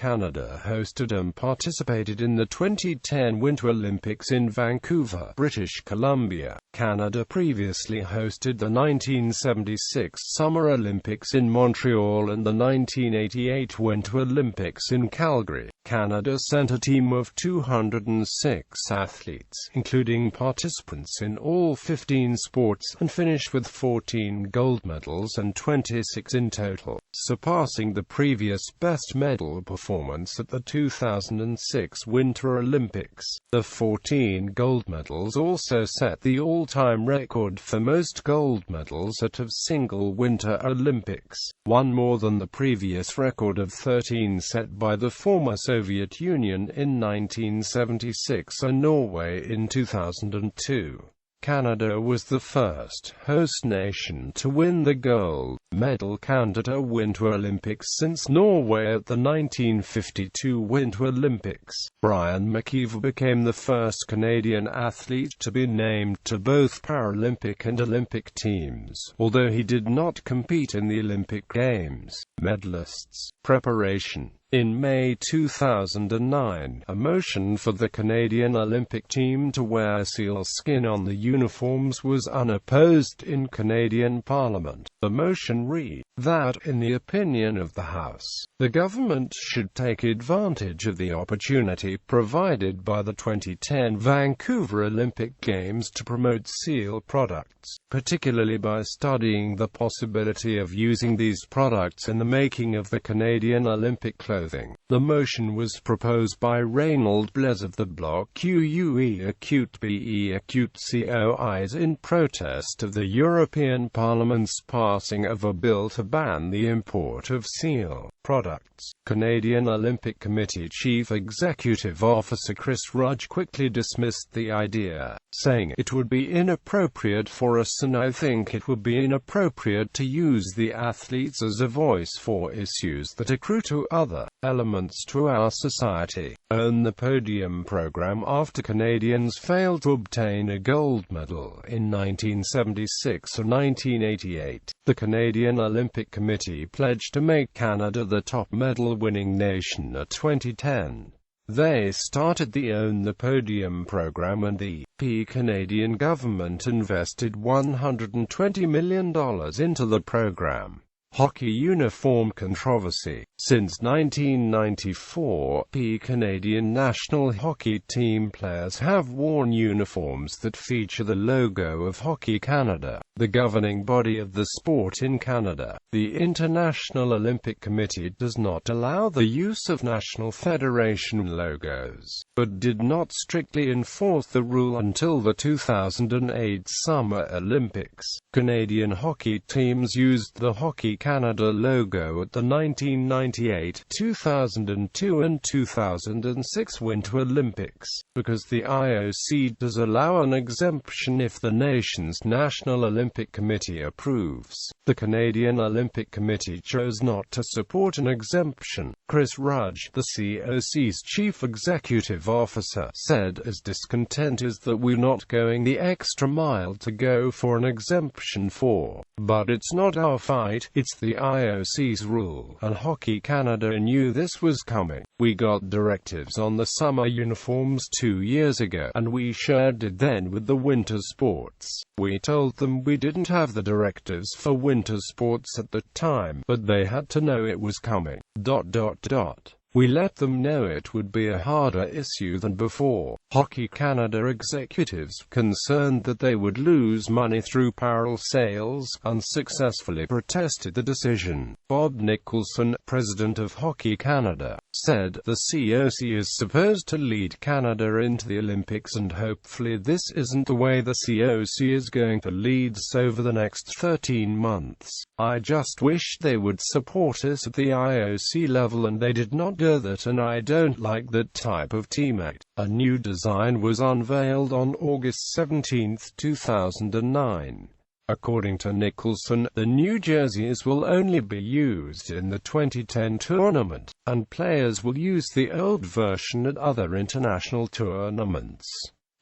Canada hosted and participated in the 2010 Winter Olympics in Vancouver, British Columbia. Canada previously hosted the 1976 Summer Olympics in Montreal and the 1988 Winter Olympics in Calgary. Canada sent a team of 206 athletes, including participants in all 15 sports, and finished with 14 gold medals and 26 in total, surpassing the previous best medal performance at the 2006 Winter Olympics. The 14 gold medals also set the all-time record for most gold medals at a single Winter Olympics, one more than the previous record of 13 set by the former Soviet Union in 1976 and Norway in 2002. Canada was the first host nation to win the gold medal count at a Winter Olympics since Norway at the 1952 Winter Olympics. Brian McKeever became the first Canadian athlete to be named to both Paralympic and Olympic teams, although he did not compete in the Olympic Games. Medalists. Preparation. In May 2009, a motion for the Canadian Olympic team to wear seal skin on the uniforms was unopposed in Canadian Parliament. The motion read, that, in the opinion of the House, the government should take advantage of the opportunity provided by the 2010 Vancouver Olympic Games to promote seal products, particularly by studying the possibility of using these products in the making of the Canadian Olympic clothing. The motion was proposed by Reynold Blaise of the bloc QUE Acute BE Acute COIs in protest of the European Parliament's passing of a bill to ban the import of seal products. Canadian Olympic Committee Chief Executive Officer Chris Rudge quickly dismissed the idea, saying, "It would be inappropriate for us, and I think it would be inappropriate to use the athletes as a voice for issues that accrue to other elements to our society." Own the Podium program. After Canadians failed to obtain a gold medal in 1976 or 1988, the Canadian Olympic Committee pledged to make Canada the top medal-winning nation at 2010. They started the Own the Podium program, and the Canadian government invested $120 million into the program. Hockey uniform controversy. Since 1994, Canadian national hockey team players have worn uniforms that feature the logo of Hockey Canada, the governing body of the sport in Canada. The International Olympic Committee does not allow the use of national federation logos, but did not strictly enforce the rule until the 2008 Summer Olympics. Canadian hockey teams used the Hockey Canada logo at the 1998, 2002 and 2006 Winter Olympics, because the IOC does allow an exemption if the nation's National Olympic Committee approves. The Canadian Olympic Committee chose not to support an exemption. Chris Rudge, the COC's chief executive officer, said, "As discontent is that we're not going the extra mile to go for an exemption for. But it's not our fight, it's the IOC's rule, and Hockey Canada knew this was coming. We got directives on the summer uniforms 2 years ago, and we shared it then with the winter sports. We told them we didn't have the directives for winter sports at the time, but they had to know it was coming. We let them know it would be a harder issue than before." Hockey Canada executives, concerned that they would lose money through apparel sales, unsuccessfully protested the decision. Bob Nicholson, president of Hockey Canada, said, "The COC is supposed to lead Canada into the Olympics, and hopefully this isn't the way the COC is going to lead us over the next 13 months. I just wish they would support us at the IOC level, and they did not do that, and I don't like that type of teammate." A new design was unveiled on August 17, 2009. According to Nicholson, the new jerseys will only be used in the 2010 tournament, and players will use the old version at other international tournaments.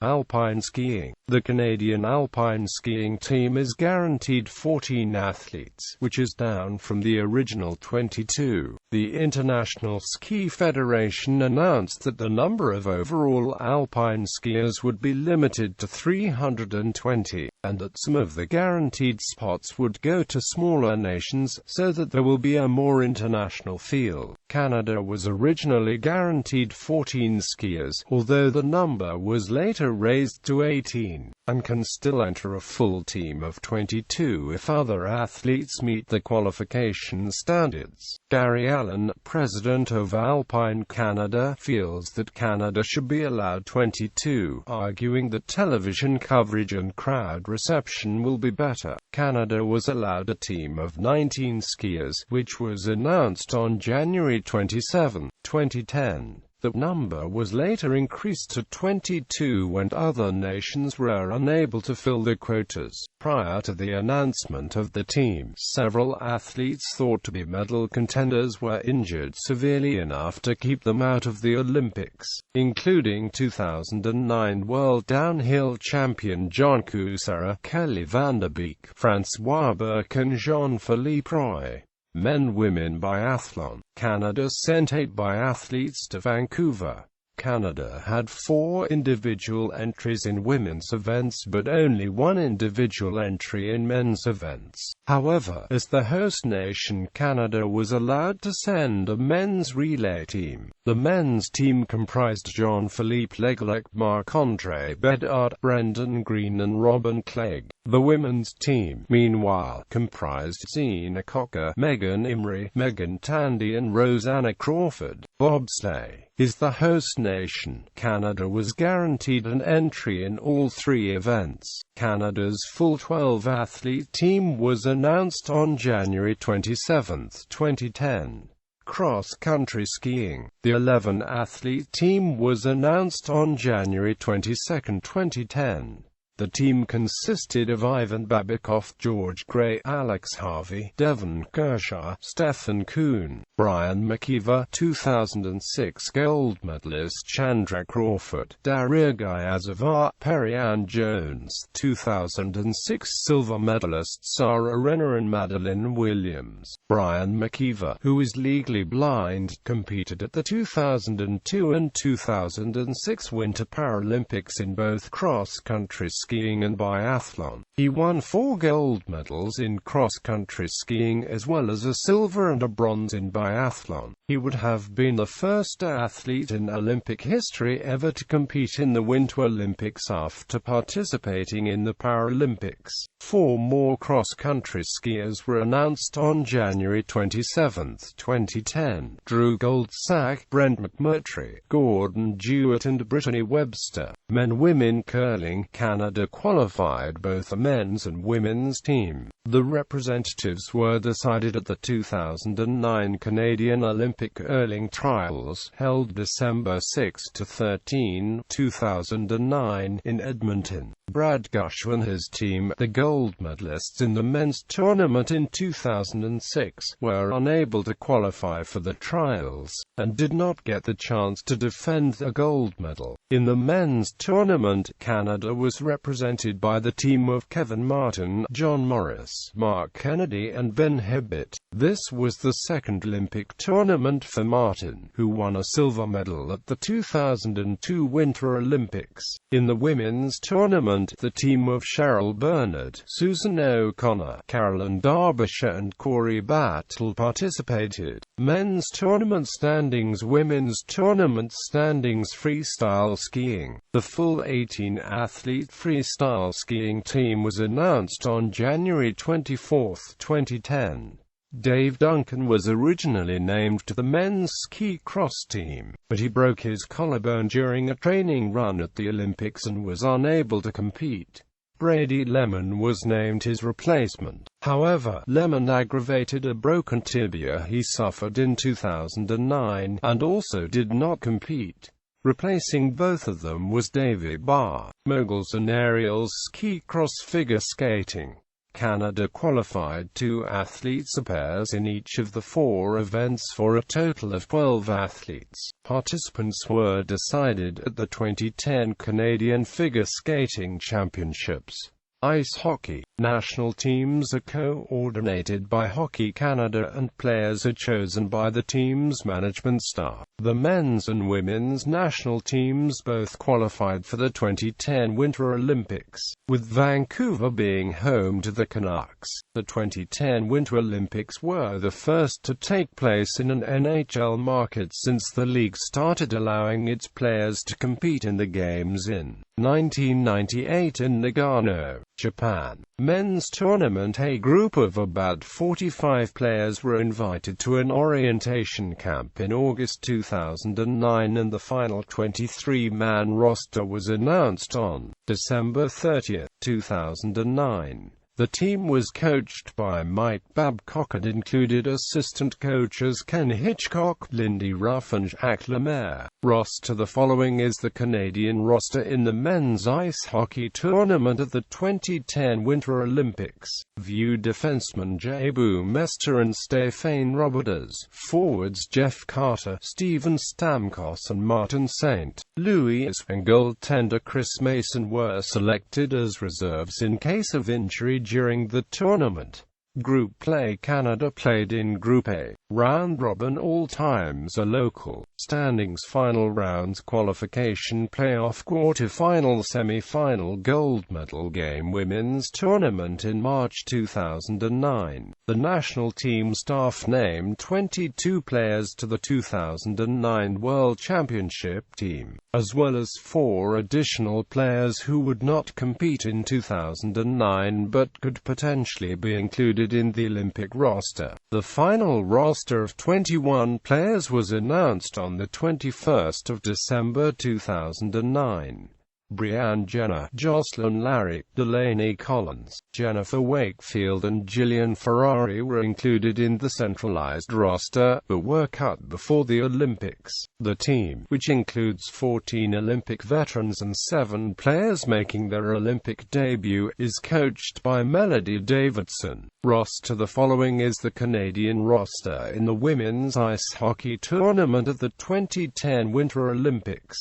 Alpine skiing. The Canadian alpine skiing team is guaranteed 14 athletes, which is down from the original 22. The International Ski Federation announced that the number of overall alpine skiers would be limited to 320, and that some of the guaranteed spots would go to smaller nations, so that there will be a more international feel. Canada was originally guaranteed 14 skiers, although the number was later raised to 18, and can still enter a full team of 22 if other athletes meet the qualification standards. Gary Allen, president of Alpine Canada, feels that Canada should be allowed 22, arguing that television coverage and crowd reception will be better. Canada was allowed a team of 19 skiers, which was announced on January 27, 2010. The number was later increased to 22 when other nations were unable to fill the quotas. Prior to the announcement of the team, several athletes thought to be medal contenders were injured severely enough to keep them out of the Olympics, including 2009 World Downhill champion John Coursera, Kelly van der Beek, Francois Burke and Jean-Philippe Roy. Men-Women Biathlon. Canada sent 8 biathletes to Vancouver. Canada had 4 individual entries in women's events but only 1 individual entry in men's events. However, as the host nation, Canada was allowed to send a men's relay team. The men's team comprised Jean-Philippe Leglec, Marc-André Bedard, Brendan Green and Robin Clegg. The women's team, meanwhile, comprised Zina Cocker, Megan Imrie, Megan Tandy and Rosanna Crawford. Bobsleigh is the host nation. Canada was guaranteed an entry in all 3 events. Canada's full 12-athlete team was announced on January 27, 2010. Cross-country skiing. The 11-athlete team was announced on January 22, 2010. The team consisted of Ivan Babikoff, George Gray, Alex Harvey, Devon Kershaw, Stefan Kuhn, Brian McKeever, 2006 gold medalist Chandra Crawford, Daria Gyazavar, Perry-Ann Jones, 2006 silver medalist Sarah Renner and Madeline Williams. Brian McKeever, who is legally blind, competed at the 2002 and 2006 Winter Paralympics in both cross-country skiing and biathlon. He won 4 gold medals in cross-country skiing as well as a silver and a bronze in biathlon. He would have been the first athlete in Olympic history ever to compete in the Winter Olympics after participating in the Paralympics. 4 more cross-country skiers were announced on January 27, 2010. Drew Goldsack, Brent McMurtry, Gordon Jewett and Brittany Webster. Men-Women Curling. Canada qualified both a men's and women's team. The representatives were decided at the 2009 Canadian Olympic Curling Trials, held December 6 to 13, 2009, in Edmonton. Brad Gushue and his team, the gold medalists in the men's tournament in 2006, were unable to qualify for the trials, and did not get the chance to defend a gold medal. In the men's tournament, Canada was represented by the team of Kevin Martin, John Morris, Mark Kennedy and Ben Hibbett. This was the second Olympic tournament for Martin, who won a silver medal at the 2002 Winter Olympics. In the women's tournament, the team of Cheryl Bernard, Susan O'Connor, Carolyn Derbyshire and Corey Battle participated. Men's tournament standings. Women's tournament standings. Freestyle skiing. The full 18-athlete freestyle skiing team was announced on January 24, 2010. Dave Duncan was originally named to the men's ski cross team, but he broke his collarbone during a training run at the Olympics and was unable to compete. Brady Lemon was named his replacement. However, Lemon aggravated a broken tibia he suffered in 2009, and also did not compete. Replacing both of them was Davy Barr. Moguls and aerials. Ski cross figure skating. Canada qualified 2 athletes pairs in each of the 4 events for a total of 12 athletes. Participants were decided at the 2010 Canadian Figure Skating Championships. Ice hockey. National teams are coordinated by Hockey Canada and players are chosen by the team's management staff. The men's and women's national teams both qualified for the 2010 Winter Olympics, with Vancouver being home to the Canucks. The 2010 Winter Olympics were the first to take place in an NHL market since the league started allowing its players to compete in the games in 1998 in Nagano, Japan. Men's tournament. A group of about 45 players were invited to an orientation camp in August 2009 and the final 23-man roster was announced on December 30, 2009. The team was coached by Mike Babcock and included assistant coaches Ken Hitchcock, Lindy Ruff and Jacques Lemaire. Roster. The following is the Canadian roster in the men's ice hockey tournament at the 2010 Winter Olympics. View. Defensemen Jay Boomester and Stéphane Roberts. Forwards Jeff Carter, Steven Stamkos and Martin St. Louis, and goaltender Chris Mason were selected as reserves in case of injury during the tournament. Group play. Canada played in Group A. Round robin. All times are local. Standings. Final rounds. Qualification. Playoff. Quarter-final. Semi-final. Gold medal game. Women's tournament in March 2009. The national team staff named 22 players to the 2009 World Championship team, as well as 4 additional players who would not compete in 2009 but could potentially be included in the Olympic roster. The final roster of 21 players was announced on the 21st of December 2009. Brianne Jenner, Jocelyn Larry, Delaney Collins, Jennifer Wakefield and Gillian Ferrari were included in the centralized roster, but were cut before the Olympics. The team, which includes 14 Olympic veterans and 7 players making their Olympic debut, is coached by Melody Davidson. Roster. The following is the Canadian roster in the women's ice hockey tournament at the 2010 Winter Olympics.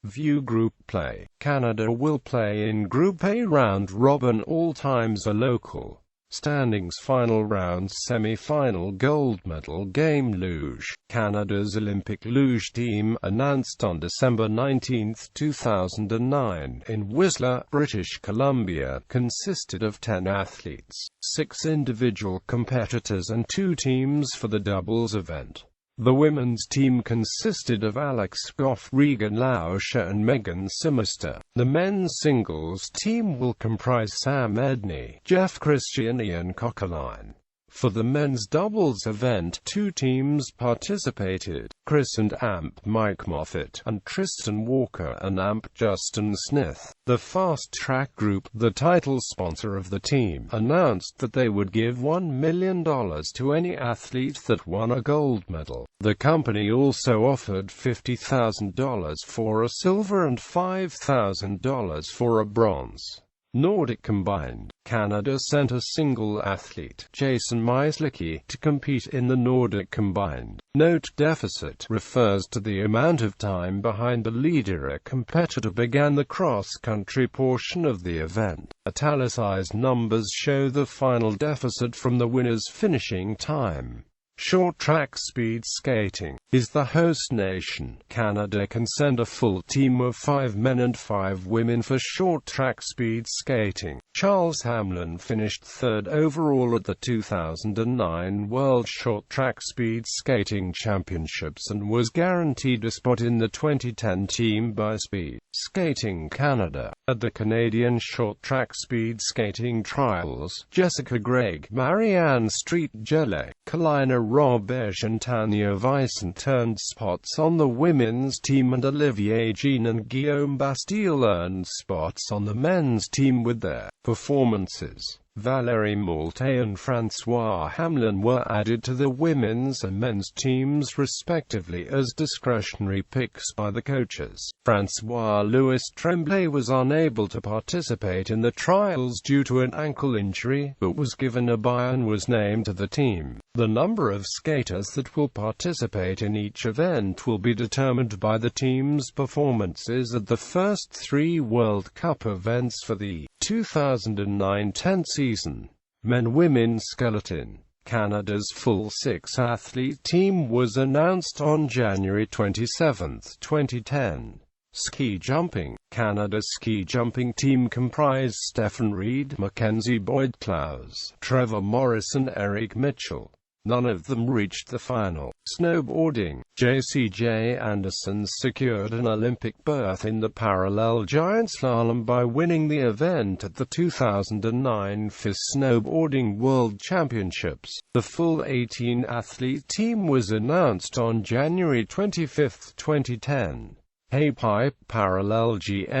View. Group play. Canada will play in Group A. Round robin. All times are local. Standings. Final rounds. Semi-final. Gold medal game. Luge. Canada's Olympic luge team, announced on December 19, 2009, in Whistler, British Columbia, consisted of 10 athletes, 6 individual competitors and 2 teams for the doubles event. The women's team consisted of Alex Goff, Regan Lauscher and Megan Simister. The men's singles team will comprise Sam Edney, Jeff Christian, Ian Coqueline. For the men's doubles event, 2 teams participated, Chris and Amp Mike Moffat, and Tristan Walker and Amp Justin Smith. The Fast Track Group, the title sponsor of the team, announced that they would give $1 million to any athlete that won a gold medal. The company also offered $50,000 for a silver and $5,000 for a bronze. Nordic combined. Canada sent a single athlete, Jason Myslicki, to compete in the Nordic combined. Note: deficit refers to the amount of time behind the leader a competitor began the cross-country portion of the event. Italicized numbers show the final deficit from the winner's finishing time. Short track speed skating is the host nation. Canada can send a full team of 5 men and 5 women for short track speed skating. Charles Hamlin finished 3rd overall at the 2009 World Short Track Speed Skating Championships and was guaranteed a spot in the 2010 team by Speed Skating Canada. At the Canadian Short Track Speed Skating Trials, Jessica Gregg, Marianne Street-Gele, Kalina Roberge and Tanya Vyson turned spots on the women's team, and Olivier Jean and Guillaume Bastille earned spots on the men's team with their performances. Valérie Maulté and François Hamelin were added to the women's and men's teams respectively as discretionary picks by the coaches. François-Louis Tremblay was unable to participate in the trials due to an ankle injury, but was given a bye and was named to the team. The number of skaters that will participate in each event will be determined by the team's performances at the first 3 World Cup events for the 2009-10 season. Men-Women Skeleton. Canada's full 6-athlete team was announced on January 27, 2010. Ski jumping. Canada's ski jumping team comprised Stephen Reid, Mackenzie Boyd-Klaus, Trevor Morris and Eric Mitchell. None of them reached the final. Snowboarding. JCJ Anderson secured an Olympic berth in the parallel giant slalom by winning the event at the 2009 FIS Snowboarding World Championships. The full 18-athlete team was announced on January 25, 2010. Halfpipe parallel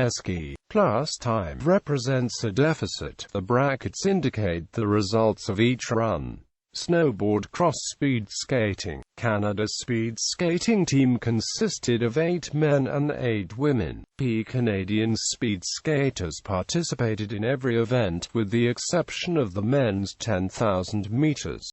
ski. Plus time represents a deficit. The brackets indicate the results of each run. Snowboard cross-speed skating. Canada's speed skating team consisted of 8 men and 8 women. Canadian speed skaters participated in every event with the exception of the men's 10,000 meters.